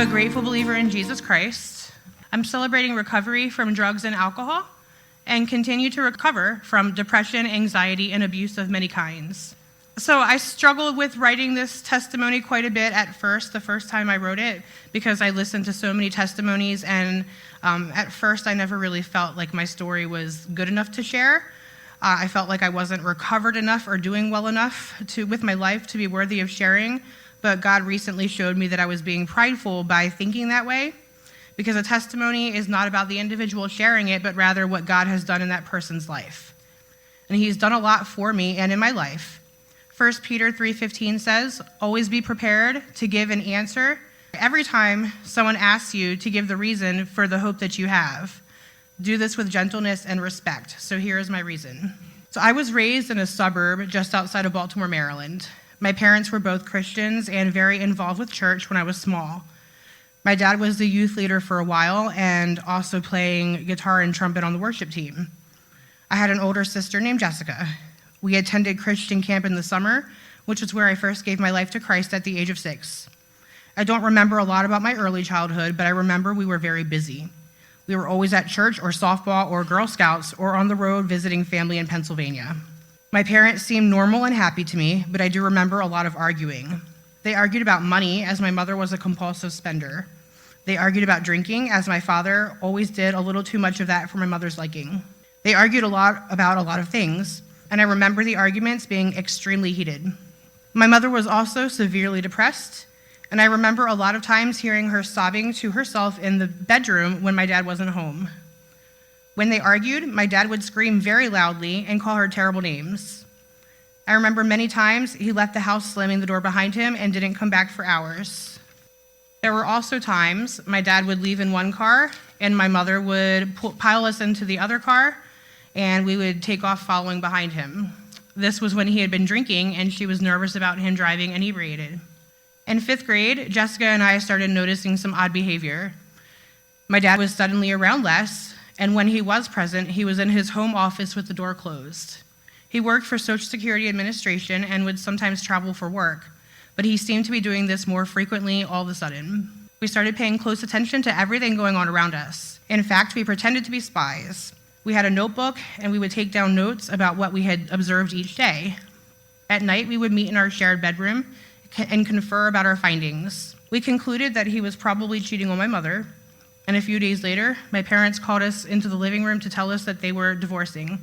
a grateful believer in Jesus Christ. I'm celebrating recovery from drugs and alcohol and continue to recover from depression, anxiety, and abuse of many kinds. So I struggled with writing this testimony quite a bit at first, the first time I wrote it, because I listened to so many testimonies, and at first I never really felt like my story was good enough to share. I felt like I wasn't recovered enough or doing well enough with my life to be worthy of sharing, but God recently showed me that I was being prideful by thinking that way, because a testimony is not about the individual sharing it, but rather what God has done in that person's life. And he's done a lot for me and in my life. 1 Peter 3:15 says, always be prepared to give an answer every time someone asks you to give the reason for the hope that you have. Do this with gentleness and respect. So here is my reason. So I was raised in a suburb just outside of Baltimore, Maryland. My parents were both Christians and very involved with church when I was small. My dad was the youth leader for a while and also playing guitar and trumpet on the worship team. I had an older sister named Jessica. We attended Christian camp in the summer, which is where I first gave my life to Christ at the age of 6. I don't remember a lot about my early childhood, but I remember we were very busy. We were always at church or softball or Girl Scouts or on the road visiting family in Pennsylvania. My parents seemed normal and happy to me, but I do remember a lot of arguing. They argued about money, as my mother was a compulsive spender. They argued about drinking, as my father always did a little too much of that for my mother's liking. They argued about a lot of things, and I remember the arguments being extremely heated. My mother was also severely depressed, and I remember a lot of times hearing her sobbing to herself in the bedroom when my dad wasn't home. When they argued, my dad would scream very loudly and call her terrible names. I remember many times he left the house slamming the door behind him and didn't come back for hours. There were also times my dad would leave in one car and my mother would pile us into the other car and we would take off following behind him. This was when he had been drinking and she was nervous about him driving inebriated. In 5th grade, Jessica and I started noticing some odd behavior. My dad was suddenly around less, and when he was present, he was in his home office with the door closed. He worked for Social Security Administration and would sometimes travel for work, but he seemed to be doing this more frequently all of a sudden. We started paying close attention to everything going on around us. In fact, we pretended to be spies. We had a notebook, and we would take down notes about what we had observed each day. At night, we would meet in our shared bedroom and confer about our findings. We concluded that he was probably cheating on my mother, and a few days later, my parents called us into the living room to tell us that they were divorcing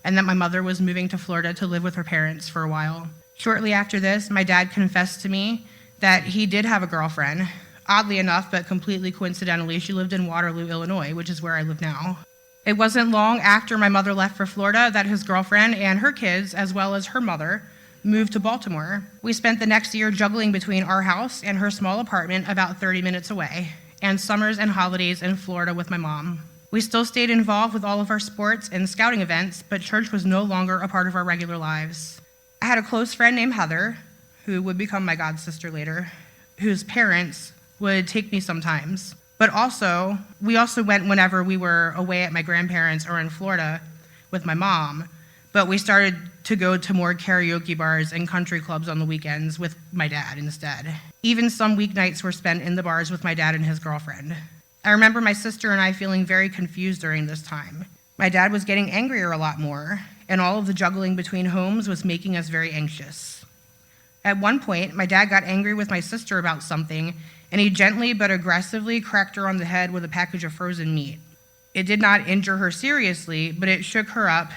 and that my mother was moving to Florida to live with her parents for a while. Shortly after this, my dad confessed to me that he did have a girlfriend. Oddly enough, but completely coincidentally, she lived in Waterloo, Illinois, which is where I live now. It wasn't long after my mother left for Florida that his girlfriend and her kids, as well as her mother, moved to Baltimore. We spent the next year juggling between our house and her small apartment about 30 minutes away, and summers and holidays in Florida with my mom. We still stayed involved with all of our sports and scouting events, but church was no longer a part of our regular lives. I had a close friend named Heather, who would become my god sister later, whose parents would take me sometimes. But we also went whenever we were away at my grandparents or in Florida with my mom, but we started to go to more karaoke bars and country clubs on the weekends with my dad instead. Even some weeknights were spent in the bars with my dad and his girlfriend. I remember my sister and I feeling very confused during this time. My dad was getting angrier a lot more, and all of the juggling between homes was making us very anxious. At one point, my dad got angry with my sister about something, and he gently but aggressively cracked her on the head with a package of frozen meat. It did not injure her seriously, but it shook her up,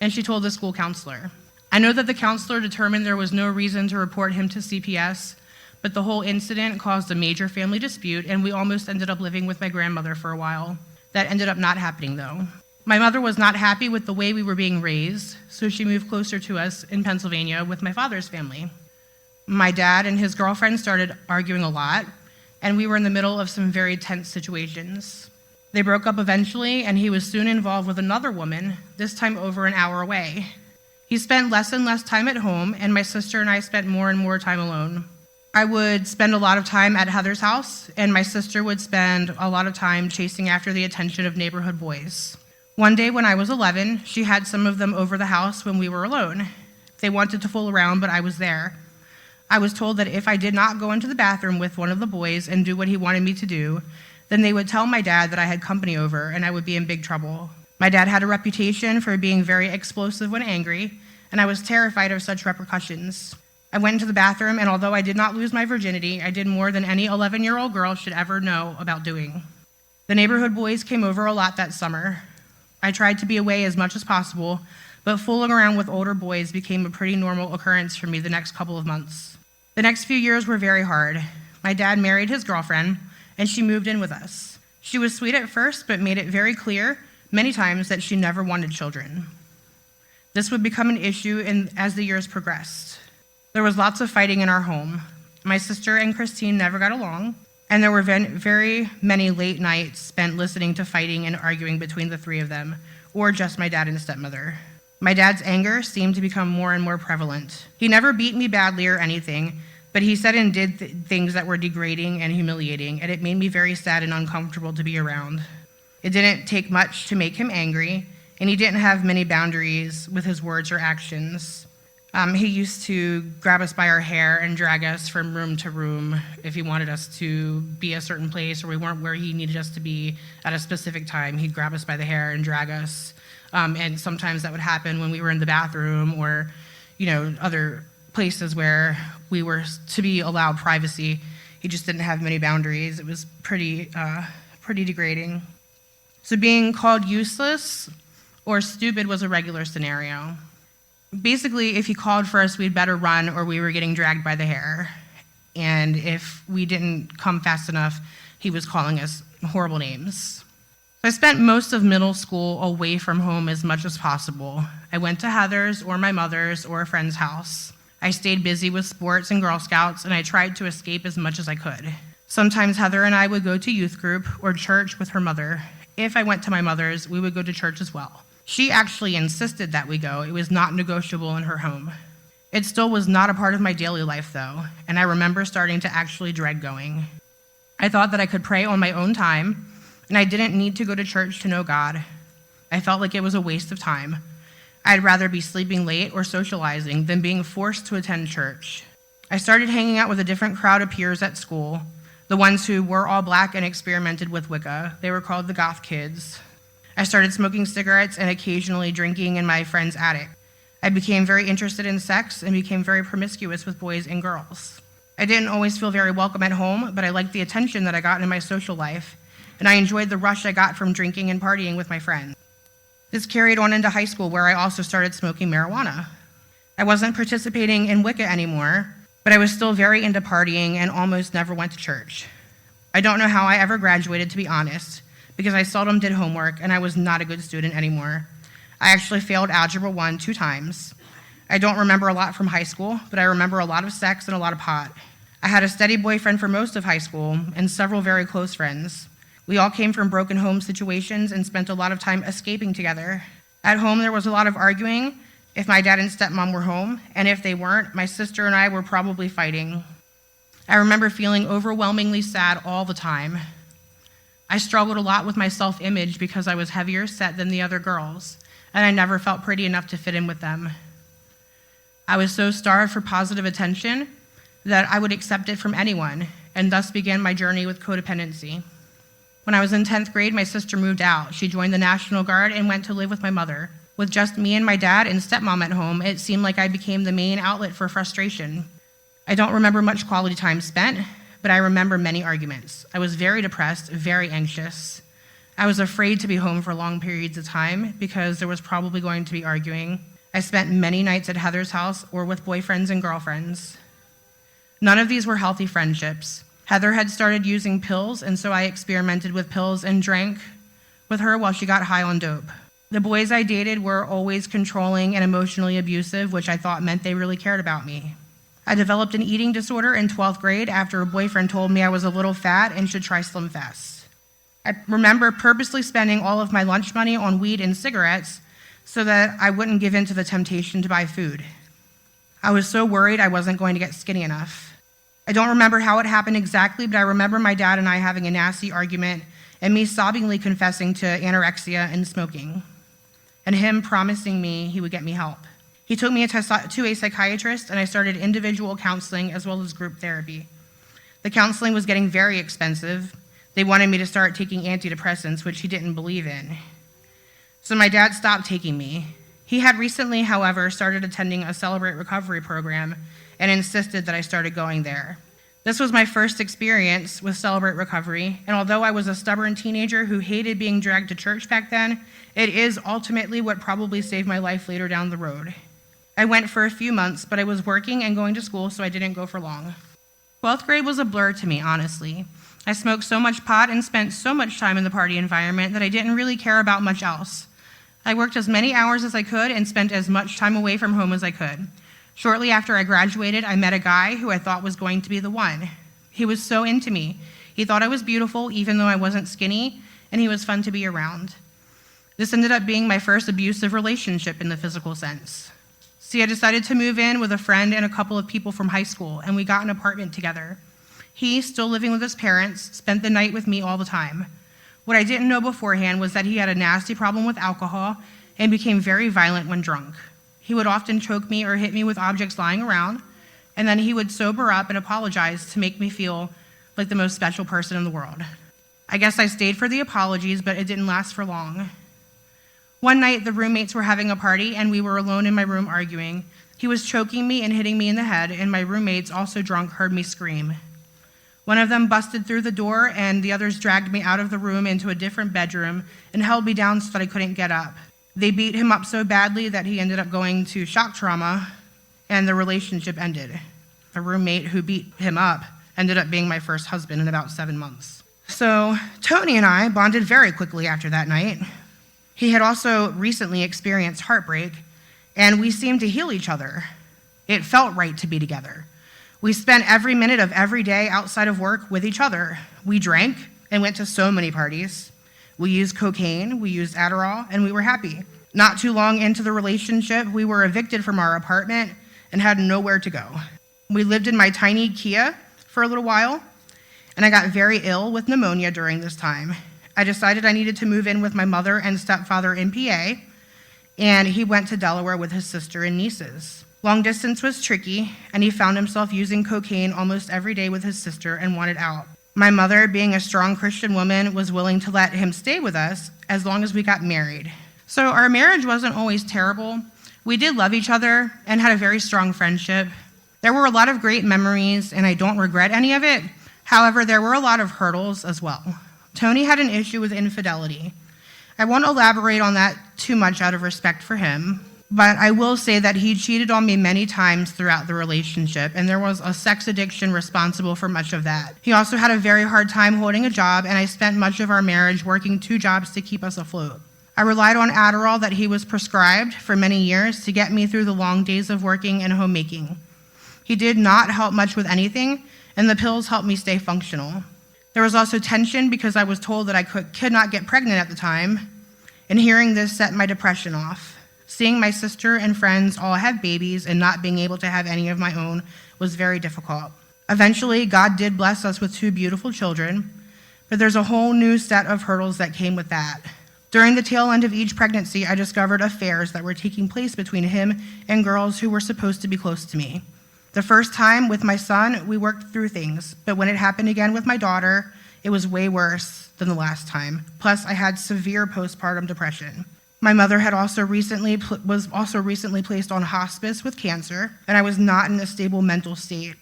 and she told the school counselor. I know that the counselor determined there was no reason to report him to CPS, but the whole incident caused a major family dispute, and we almost ended up living with my grandmother for a while. That ended up not happening, though. My mother was not happy with the way we were being raised, so she moved closer to us in Pennsylvania with my father's family. My dad and his girlfriend started arguing a lot, and we were in the middle of some very tense situations. They broke up eventually, and he was soon involved with another woman, this time over an hour away. He spent less and less time at home, and my sister and I spent more and more time alone. I would spend a lot of time at Heather's house, and my sister would spend a lot of time chasing after the attention of neighborhood boys. One day when I was 11, she had some of them over the house when we were alone. They wanted to fool around, but I was there. I was told that if I did not go into the bathroom with one of the boys and do what he wanted me to do, then they would tell my dad that I had company over and I would be in big trouble. My dad had a reputation for being very explosive when angry, and I was terrified of such repercussions. I went into the bathroom, and although I did not lose my virginity, I did more than any 11-year-old girl should ever know about doing. The neighborhood boys came over a lot that summer. I tried to be away as much as possible, but fooling around with older boys became a pretty normal occurrence for me the next couple of months. The next few years were very hard. My dad married his girlfriend, and she moved in with us. She was sweet at first, but made it very clear many times that she never wanted children. This would become an issue as the years progressed. There was lots of fighting in our home. My sister and Christine never got along, and there were very many late nights spent listening to fighting and arguing between the three of them, or just my dad and stepmother. My dad's anger seemed to become more and more prevalent. He never beat me badly or anything, but he said and did things that were degrading and humiliating, and it made me very sad and uncomfortable to be around. It didn't take much to make him angry, and he didn't have many boundaries with his words or actions. He used to grab us by our hair and drag us from room to room if he wanted us to be a certain place or we weren't where he needed us to be at a specific time. He'd grab us by the hair and drag us. And sometimes that would happen when we were in the bathroom or, other places where we were to be allowed privacy. He just didn't have many boundaries. It was pretty degrading. So being called useless or stupid was a regular scenario. Basically, if he called for us, we'd better run or we were getting dragged by the hair. And if we didn't come fast enough, he was calling us horrible names. So I spent most of middle school away from home as much as possible. I went to Heather's or my mother's or a friend's house. I stayed busy with sports and Girl Scouts, and I tried to escape as much as I could. Sometimes Heather and I would go to youth group or church with her mother. If I went to my mother's, we would go to church as well. She actually insisted that we go. It was not negotiable in her home. It still was not a part of my daily life, though, and I remember starting to actually dread going. I thought that I could pray on my own time, and I didn't need to go to church to know God. I felt like it was a waste of time. I'd rather be sleeping late or socializing than being forced to attend church. I started hanging out with a different crowd of peers at school, the ones who were all black and experimented with Wicca. They were called the Goth Kids. I started smoking cigarettes and occasionally drinking in my friend's attic. I became very interested in sex and became very promiscuous with boys and girls. I didn't always feel very welcome at home, but I liked the attention that I got in my social life, and I enjoyed the rush I got from drinking and partying with my friends. This carried on into high school, where I also started smoking marijuana. I wasn't participating in Wicca anymore, but I was still very into partying and almost never went to church. I don't know how I ever graduated, to be honest, because I seldom did homework and I was not a good student anymore. I actually failed Algebra 1 2 times. I don't remember a lot from high school, but I remember a lot of sex and a lot of pot. I had a steady boyfriend for most of high school and several very close friends. We all came from broken home situations and spent a lot of time escaping together. At home, there was a lot of arguing if my dad and stepmom were home, and if they weren't, my sister and I were probably fighting. I remember feeling overwhelmingly sad all the time. I struggled a lot with my self-image because I was heavier set than the other girls, and I never felt pretty enough to fit in with them. I was so starved for positive attention that I would accept it from anyone, and thus began my journey with codependency. When I was in 10th grade, my sister moved out. She joined the National Guard and went to live with my mother. With just me and my dad and stepmom at home, it seemed like I became the main outlet for frustration. I don't remember much quality time spent, but I remember many arguments. I was very depressed, very anxious. I was afraid to be home for long periods of time because there was probably going to be arguing. I spent many nights at Heather's house or with boyfriends and girlfriends. None of these were healthy friendships. Heather had started using pills, and so I experimented with pills and drank with her while she got high on dope. The boys I dated were always controlling and emotionally abusive, which I thought meant they really cared about me. I developed an eating disorder in 12th grade after a boyfriend told me I was a little fat and should try Slim Fast. I remember purposely spending all of my lunch money on weed and cigarettes so that I wouldn't give in to the temptation to buy food. I was so worried I wasn't going to get skinny enough. I don't remember how it happened exactly, but I remember my dad and I having a nasty argument and me sobbingly confessing to anorexia and smoking, and him promising me he would get me help. He took me to a psychiatrist, and I started individual counseling as well as group therapy. The counseling was getting very expensive. They wanted me to start taking antidepressants, which he didn't believe in. So my dad stopped taking me. He had recently, however, started attending a Celebrate Recovery program and insisted that I started going there. This was my first experience with Celebrate Recovery, and although I was a stubborn teenager who hated being dragged to church back then, it is ultimately what probably saved my life later down the road. I went for a few months, but I was working and going to school, so I didn't go for long. 12th grade was a blur to me, honestly. I smoked so much pot and spent so much time in the party environment that I didn't really care about much else. I worked as many hours as I could and spent as much time away from home as I could. Shortly after I graduated, I met a guy who I thought was going to be the one. He was so into me. He thought I was beautiful, even though I wasn't skinny, and he was fun to be around. This ended up being my first abusive relationship in the physical sense. See, I decided to move in with a friend and a couple of people from high school, and we got an apartment together. He, still living with his parents, spent the night with me all the time. What I didn't know beforehand was that he had a nasty problem with alcohol and became very violent when drunk. He would often choke me or hit me with objects lying around, and then he would sober up and apologize to make me feel like the most special person in the world. I guess I stayed for the apologies, but it didn't last for long. One night, the roommates were having a party, and we were alone in my room arguing. He was choking me and hitting me in the head, and my roommates, also drunk, heard me scream. One of them busted through the door, and the others dragged me out of the room into a different bedroom and held me down so that I couldn't get up. They beat him up so badly that he ended up going to shock trauma, and the relationship ended. A roommate who beat him up ended up being my first husband in about 7 months. So Tony and I bonded very quickly after that night. He had also recently experienced heartbreak, and we seemed to heal each other. It felt right to be together. We spent every minute of every day outside of work with each other. We drank and went to so many parties. We used cocaine, we used Adderall, and we were happy. Not too long into the relationship, we were evicted from our apartment and had nowhere to go. We lived in my tiny Kia for a little while, and I got very ill with pneumonia during this time. I decided I needed to move in with my mother and stepfather in PA, and he went to Delaware with his sister and nieces. Long distance was tricky, and he found himself using cocaine almost every day with his sister and wanted out. My mother, being a strong Christian woman, was willing to let him stay with us as long as we got married. So our marriage wasn't always terrible. We did love each other and had a very strong friendship. There were a lot of great memories, and I don't regret any of it. However, there were a lot of hurdles as well. Tony had an issue with infidelity. I won't elaborate on that too much out of respect for him, but I will say that he cheated on me many times throughout the relationship, and there was a sex addiction responsible for much of that. He also had a very hard time holding a job, and I spent much of our marriage working 2 jobs to keep us afloat. I relied on Adderall that he was prescribed for many years to get me through the long days of working and homemaking. He did not help much with anything, and the pills helped me stay functional. There was also tension because I was told that I could not get pregnant at the time, and hearing this set my depression off. Seeing my sister and friends all have babies and not being able to have any of my own was very difficult. Eventually, God did bless us with 2 beautiful children, but there's a whole new set of hurdles that came with that. During the tail end of each pregnancy, I discovered affairs that were taking place between him and girls who were supposed to be close to me. The first time with my son, we worked through things, but when it happened again with my daughter, it was way worse than the last time. Plus, I had severe postpartum depression. My mother was also recently placed on hospice with cancer, and I was not in a stable mental state.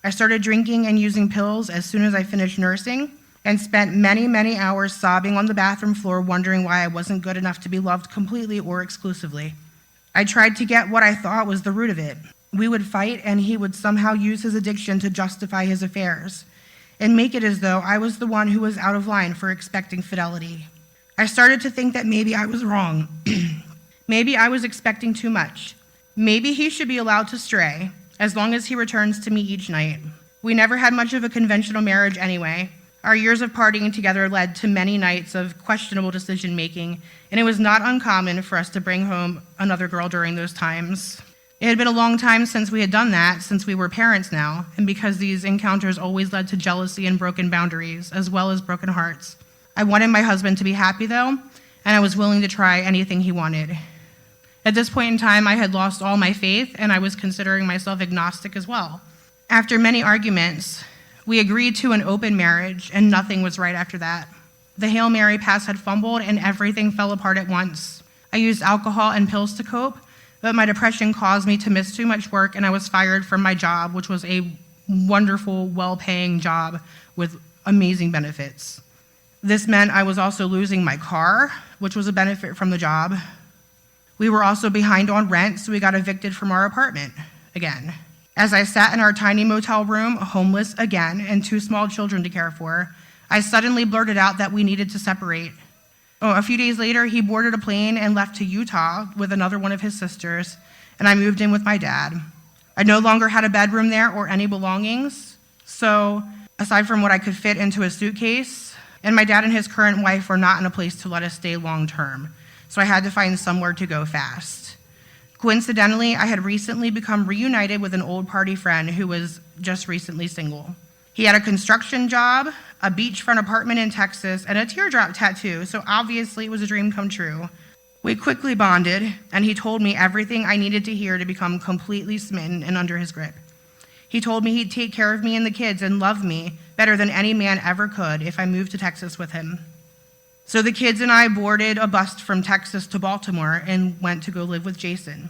I started drinking and using pills as soon as I finished nursing, and spent many, many hours sobbing on the bathroom floor wondering why I wasn't good enough to be loved completely or exclusively. I tried to get what I thought was the root of it. We would fight, and he would somehow use his addiction to justify his affairs, and make it as though I was the one who was out of line for expecting fidelity. I started to think that maybe I was wrong. Maybe I was expecting too much. Maybe he should be allowed to stray, as long as he returns to me each night. We never had much of a conventional marriage anyway. Our years of partying together led to many nights of questionable decision-making, and it was not uncommon for us to bring home another girl during those times. It had been a long time since we had done that, since we were parents now, and because these encounters always led to jealousy and broken boundaries, as well as broken hearts. I wanted my husband to be happy, though, and I was willing to try anything he wanted. At this point in time, I had lost all my faith, and I was considering myself agnostic as well. After many arguments, we agreed to an open marriage, and nothing was right after that. The Hail Mary pass had fumbled, and everything fell apart at once. I used alcohol and pills to cope, but my depression caused me to miss too much work, and I was fired from my job, which was a wonderful, well-paying job with amazing benefits. This meant I was also losing my car, which was a benefit from the job. We were also behind on rent, so we got evicted from our apartment again. As I sat in our tiny motel room, homeless again, and 2 small children to care for, I suddenly blurted out that we needed to separate. A few days later, he boarded a plane and left to Utah with another one of his sisters, and I moved in with my dad. I no longer had a bedroom there or any belongings, so aside from what I could fit into a suitcase, and my dad and his current wife were not in a place to let us stay long term, so I had to find somewhere to go fast. Coincidentally, I had recently become reunited with an old party friend who was just recently single. He had a construction job, a beachfront apartment in Texas, and a teardrop tattoo, so obviously it was a dream come true. We quickly bonded, and he told me everything I needed to hear to become completely smitten and under his grip. He told me he'd take care of me and the kids and love me better than any man ever could if I moved to Texas with him. So the kids and I boarded a bus from Texas to Baltimore and went to go live with Jason.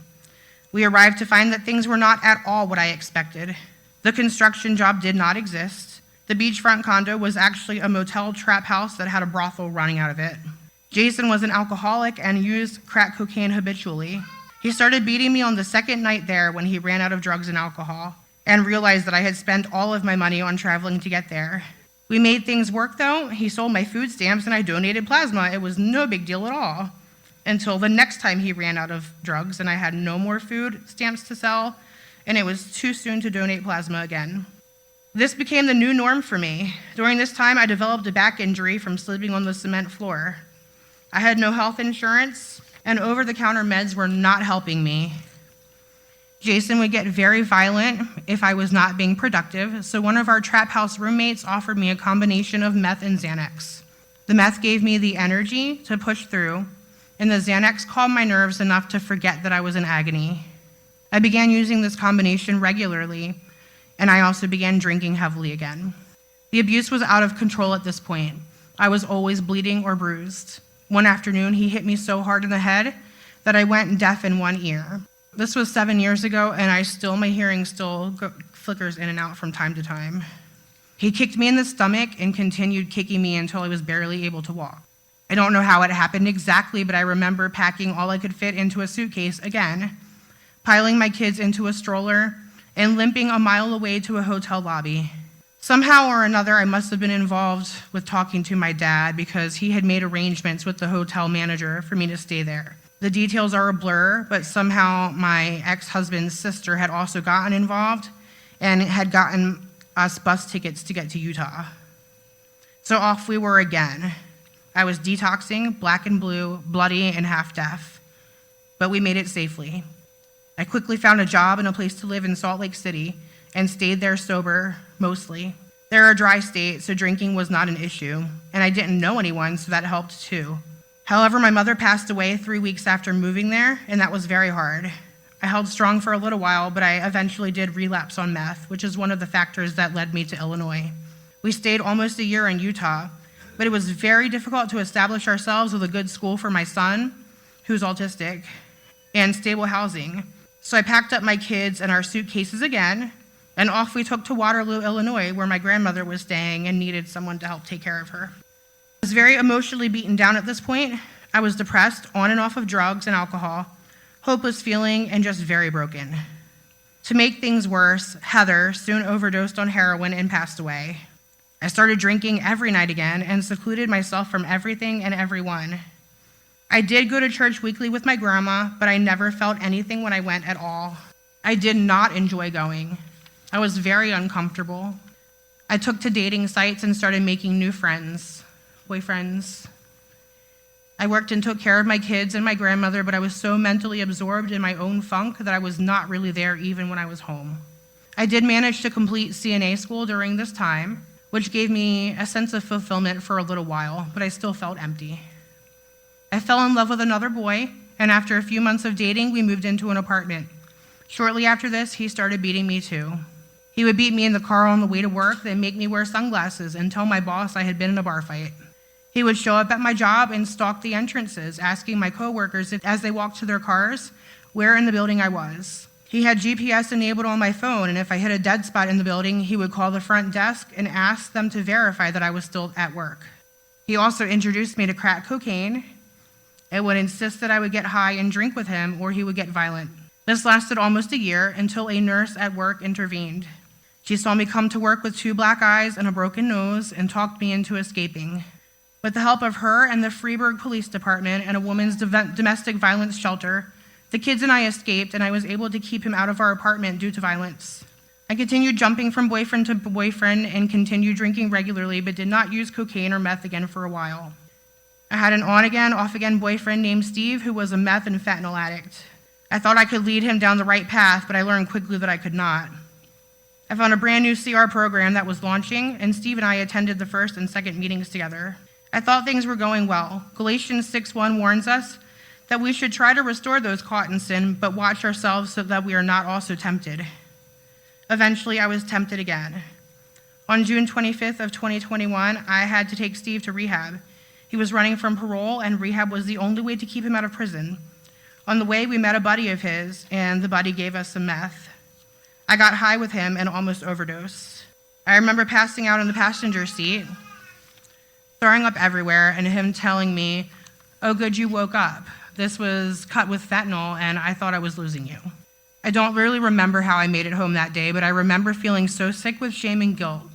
We arrived to find that things were not at all what I expected. The construction job did not exist. The beachfront condo was actually a motel trap house that had a brothel running out of it. Jason was an alcoholic and used crack cocaine habitually. He started beating me on the second night there when he ran out of drugs and alcohol and realized that I had spent all of my money on traveling to get there. We made things work though. He sold my food stamps and I donated plasma. It was no big deal at all. Until the next time he ran out of drugs and I had no more food stamps to sell, and it was too soon to donate plasma again. This became the new norm for me. During this time, I developed a back injury from sleeping on the cement floor. I had no health insurance, and over-the-counter meds were not helping me. Jason would get very violent if I was not being productive, so one of our trap house roommates offered me a combination of meth and Xanax. The meth gave me the energy to push through, and the Xanax calmed my nerves enough to forget that I was in agony. I began using this combination regularly, and I also began drinking heavily again. The abuse was out of control at this point. I was always bleeding or bruised. One afternoon, he hit me so hard in the head that I went deaf in one ear. This was 7 years ago, and my hearing still flickers in and out from time to time. He kicked me in the stomach and continued kicking me until I was barely able to walk. I don't know how it happened exactly, but I remember packing all I could fit into a suitcase again, piling my kids into a stroller, and limping a mile away to a hotel lobby. Somehow or another, I must have been involved with talking to my dad because he had made arrangements with the hotel manager for me to stay there. The details are a blur, but somehow my ex-husband's sister had also gotten involved and had gotten us bus tickets to get to Utah. So off we were again. I was detoxing, black and blue, bloody and half deaf, but we made it safely. I quickly found a job and a place to live in Salt Lake City and stayed there sober, mostly. They're a dry state, so drinking was not an issue, and I didn't know anyone, so that helped too. However, my mother passed away 3 weeks after moving there, and that was very hard. I held strong for a little while, but I eventually did relapse on meth, which is one of the factors that led me to Illinois. We stayed almost a year in Utah, but it was very difficult to establish ourselves with a good school for my son, who's autistic, and stable housing. So I packed up my kids and our suitcases again, and off we took to Waterloo, Illinois, where my grandmother was staying and needed someone to help take care of her. I was very emotionally beaten down at this point. I was depressed, on and off of drugs and alcohol, hopeless feeling, and just very broken. To make things worse, Heather soon overdosed on heroin and passed away. I started drinking every night again and secluded myself from everything and everyone. I did go to church weekly with my grandma, but I never felt anything when I went at all. I did not enjoy going. I was very uncomfortable. I took to dating sites and started making new friends, boyfriends. I worked and took care of my kids and my grandmother, but I was so mentally absorbed in my own funk that I was not really there even when I was home. I did manage to complete CNA school during this time, which gave me a sense of fulfillment for a little while, but I still felt empty. I fell in love with another boy, and after a few months of dating, we moved into an apartment. Shortly after this, he started beating me too. He would beat me in the car on the way to work, then make me wear sunglasses and tell my boss I had been in a bar fight. He would show up at my job and stalk the entrances, asking my coworkers as they walked to their cars where in the building I was. He had GPS enabled on my phone, and if I hit a dead spot in the building, he would call the front desk and ask them to verify that I was still at work. He also introduced me to crack cocaine and would insist that I would get high and drink with him, or he would get violent. This lasted almost a year until a nurse at work intervened. She saw me come to work with 2 black eyes and a broken nose and talked me into escaping. With the help of her and the Freeburg Police Department and a women's domestic violence shelter, the kids and I escaped, and I was able to keep him out of our apartment due to violence. I continued jumping from boyfriend to boyfriend and continued drinking regularly, but did not use cocaine or meth again for a while. I had an on-again, off-again boyfriend named Steve who was a meth and fentanyl addict. I thought I could lead him down the right path, but I learned quickly that I could not. I found a brand new CR program that was launching, and Steve and I attended the first and second meetings together. I thought things were going well. Galatians 6:1 warns us that we should try to restore those caught in sin, but watch ourselves so that we are not also tempted. Eventually, I was tempted again. On June 25th of 2021, I had to take Steve to rehab. He was running from parole, and rehab was the only way to keep him out of prison. On the way, we met a buddy of his, and the buddy gave us some meth. I got high with him and almost overdosed. I remember passing out in the passenger seat, throwing up everywhere, and him telling me, "Oh, good, you woke up. This was cut with fentanyl, and I thought I was losing you." I don't really remember how I made it home that day, but I remember feeling so sick with shame and guilt.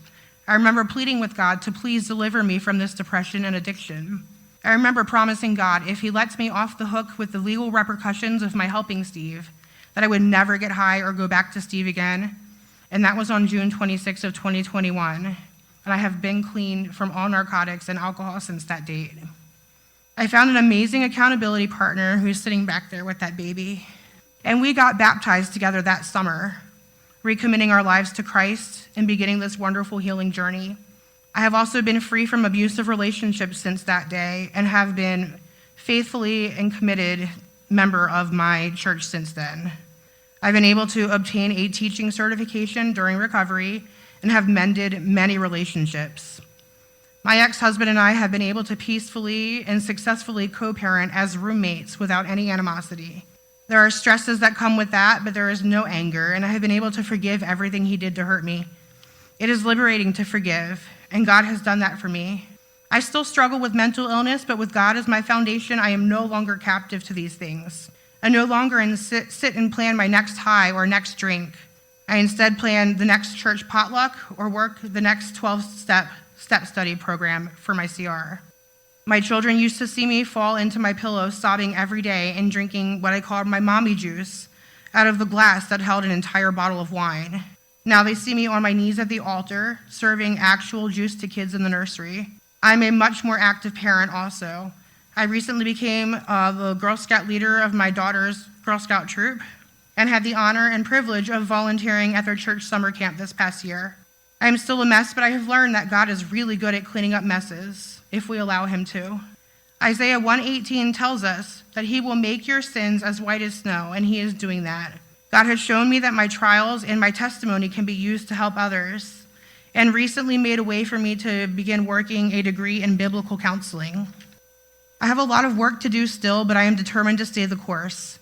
I remember pleading with God to please deliver me from this depression and addiction. I remember promising God, if he lets me off the hook with the legal repercussions of my helping Steve, that I would never get high or go back to Steve again. And that was on June 26th of 2021. And I have been clean from all narcotics and alcohol since that date. I found an amazing accountability partner who's sitting back there with that baby. And we got baptized together that summer, recommitting our lives to Christ and beginning this wonderful healing journey. I have also been free from abusive relationships since that day and have been faithfully and committed member of my church since then. I've been able to obtain a teaching certification during recovery and have mended many relationships. My ex-husband and I have been able to peacefully and successfully co-parent as roommates without any animosity. There are stresses that come with that, but there is no anger, and I have been able to forgive everything he did to hurt me. It is liberating to forgive, and God has done that for me. I still struggle with mental illness, but with God as my foundation, I am no longer captive to these things. I no longer sit and plan my next high or next drink. I instead plan the next church potluck or work the next 12-step study program for my CR. My children used to see me fall into my pillow sobbing every day and drinking what I called my mommy juice out of the glass that held an entire bottle of wine. Now they see me on my knees at the altar, serving actual juice to kids in the nursery. I'm a much more active parent also. I recently became the Girl Scout leader of my daughter's Girl Scout troop and had the honor and privilege of volunteering at their church summer camp this past year. I am still a mess, but I have learned that God is really good at cleaning up messes if we allow him to. Isaiah 1:18 tells us that he will make your sins as white as snow, and he is doing that. God has shown me that my trials and my testimony can be used to help others, and recently made a way for me to begin working a degree in biblical counseling. I have a lot of work to do still, but I am determined to stay the course.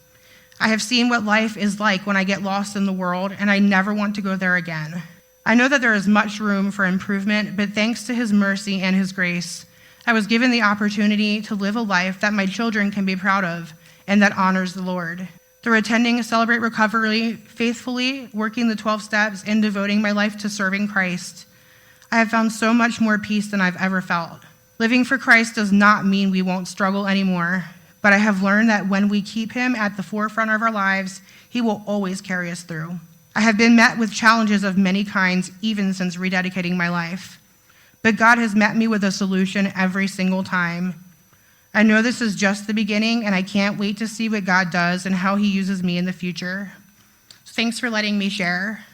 I have seen what life is like when I get lost in the world, and I never want to go there again. I know that there is much room for improvement, but thanks to his mercy and his grace, I was given the opportunity to live a life that my children can be proud of and that honors the Lord. Through attending Celebrate Recovery faithfully, working the 12 steps, and devoting my life to serving Christ, I have found so much more peace than I've ever felt. Living for Christ does not mean we won't struggle anymore, but I have learned that when we keep him at the forefront of our lives, he will always carry us through. I have been met with challenges of many kinds, even since rededicating my life. But God has met me with a solution every single time. I know this is just the beginning, and I can't wait to see what God does and how he uses me in the future. Thanks for letting me share.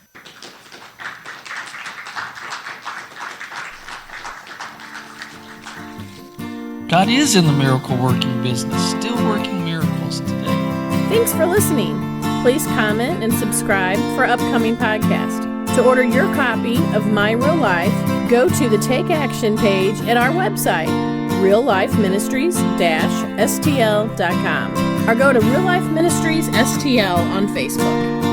God is in the miracle working business, still working miracles today. Thanks for listening. Please comment and subscribe for upcoming podcasts. To order your copy of My Real Life, go to the Take Action page at our website, reallifeministries-stl.com, or go to Real Life Ministries STL on Facebook.